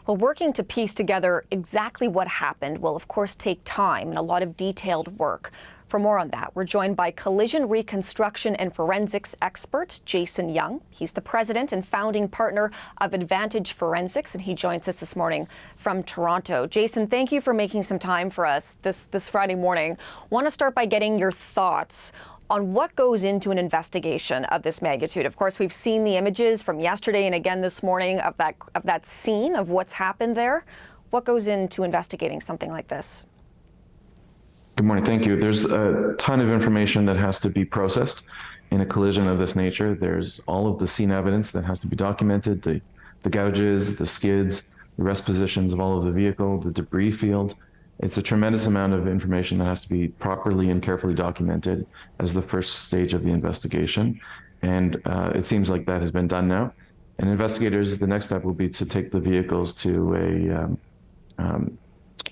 Well, working to piece together exactly what happened will, of course, take time and a lot of detailed work. For more on that, we're joined by collision reconstruction and forensics expert Jason Young. He's the president and founding partner of Advantage Forensics, and he joins us this morning from Toronto. Jason, thank you for making some time for us this Friday morning. Want to start by getting your thoughts on what goes into an investigation of this magnitude. Of course, we've seen the images from yesterday and again this morning of that scene, of what's happened there. What goes into investigating something like this? Good morning, thank you. There's a ton of information that has to be processed in a collision of this nature. There's all of the scene evidence that has to be documented, the gouges, the skids, the rest positions of all of the vehicle, the debris field. It's a tremendous amount of information that has to be properly and carefully documented as the first stage of the investigation. And it seems like that has been done now. And investigators, the next step will be to take the vehicles to an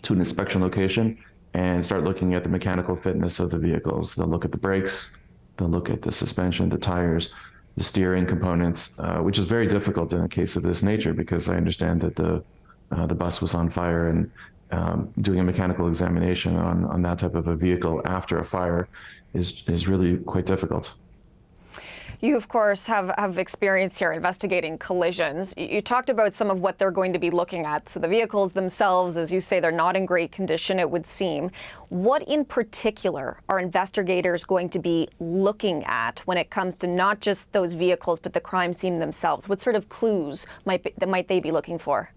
inspection location and start looking at the mechanical fitness of the vehicles. They'll look at the brakes, they'll look at the suspension, the tires, the steering components, which is very difficult in a case of this nature because I understand that the bus was on fire, and doing a mechanical examination on that type of a vehicle after a fire is really quite difficult. You, of course, have experience here investigating collisions. You talked about some of what they're going to be looking at. So the vehicles themselves, as you say, they're not in great condition, it would seem. What in particular are investigators going to be looking at when it comes to not just those vehicles, but the crime scene themselves? What sort of clues might they be looking for?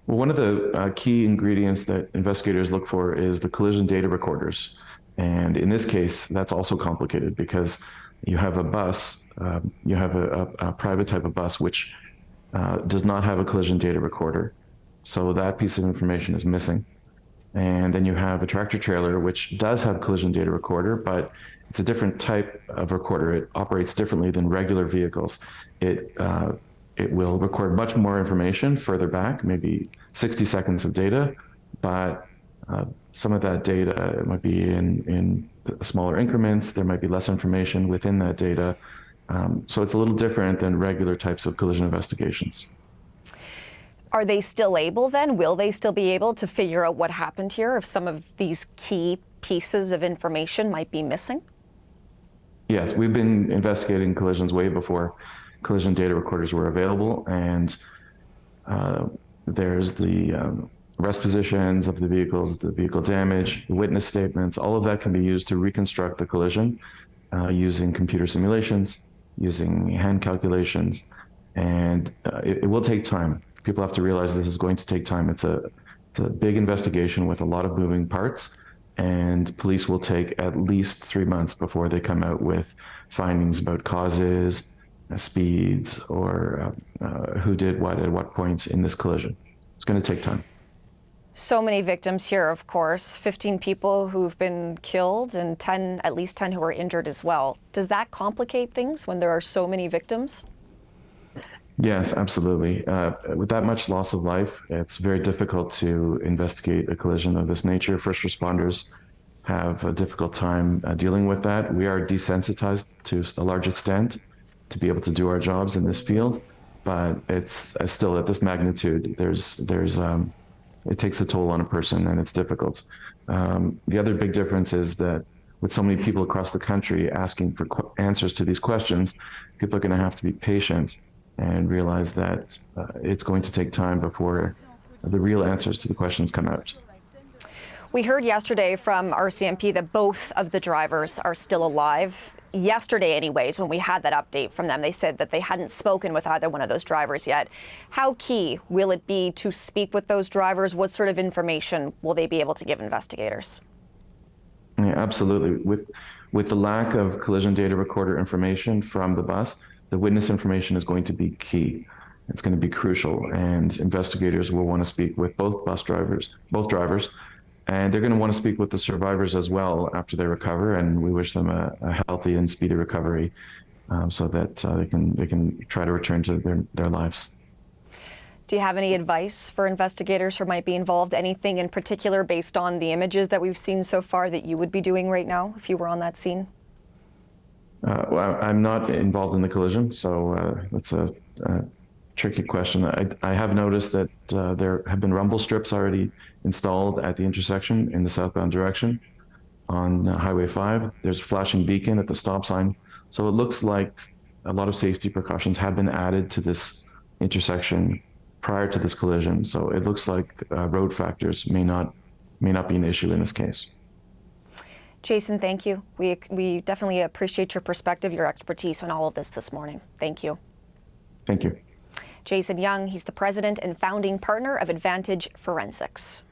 Well, one of the key ingredients that investigators look for is the collision data recorders. And in this case, that's also complicated because you have a bus, you have a private type of bus, which does not have a collision data recorder. So that piece of information is missing. And then you have a tractor trailer, which does have collision data recorder, but it's a different type of recorder. It operates differently than regular vehicles. It will record much more information further back, maybe 60 seconds of data, but some of that data might be in smaller increments. There might be less information within that data. So it's a little different than regular types of collision investigations. Are they still able then? Will they still be able to figure out what happened here if some of these key pieces of information might be missing? Yes, we've been investigating collisions way before collision data recorders were available, and there's the rest positions of the vehicles, the vehicle damage, witness statements. All of that can be used to reconstruct the collision using computer simulations, using hand calculations, and it will take time. People have to realize this is going to take time. It's a big investigation with a lot of moving parts, and police will take at least 3 months before they come out with findings about causes, speeds, or who did what at what points in this collision. It's going to take time. So many victims here, of course, 15 people who've been killed and at least 10 who are injured as well. Does that complicate things when there are so many victims? Yes, absolutely. With that much loss of life, it's very difficult to investigate a collision of this nature. First responders have a difficult time dealing with that. We are desensitized to a large extent to be able to do our jobs in this field, but it's still at this magnitude. It takes a toll on a person, and it's difficult. The other big difference is that with so many people across the country asking for answers to these questions, people are going to have to be patient and realize that it's going to take time before the real answers to the questions come out. We heard yesterday from RCMP that both of the drivers are still alive. Yesterday, anyways, when we had that update from them, they said that they hadn't spoken with either one of those drivers yet. How key will it be to speak with those drivers? What sort of information will they be able to give investigators? Yeah, absolutely. With the lack of collision data recorder information from the bus, the witness information is going to be key. It's going to be crucial, and investigators will want to speak with both drivers, and they're going to want to speak with the survivors as well after they recover, and we wish them a healthy and speedy recovery so that they can try to return to their lives. Do you have any advice for investigators who might be involved? Anything in particular based on the images that we've seen so far that you would be doing right now if you were on that scene? Well, I'm not involved in the collision, so that's tricky question. I have noticed that there have been rumble strips already installed at the intersection in the southbound direction on Highway 5. There's a flashing beacon at the stop sign. So it looks like a lot of safety precautions have been added to this intersection prior to this collision. So it looks like road factors may not be an issue in this case. Jason, thank you. We definitely appreciate your perspective, your expertise on all of this morning. Thank you. Thank you. Jason Young, he's the president and founding partner of Advantage Forensics.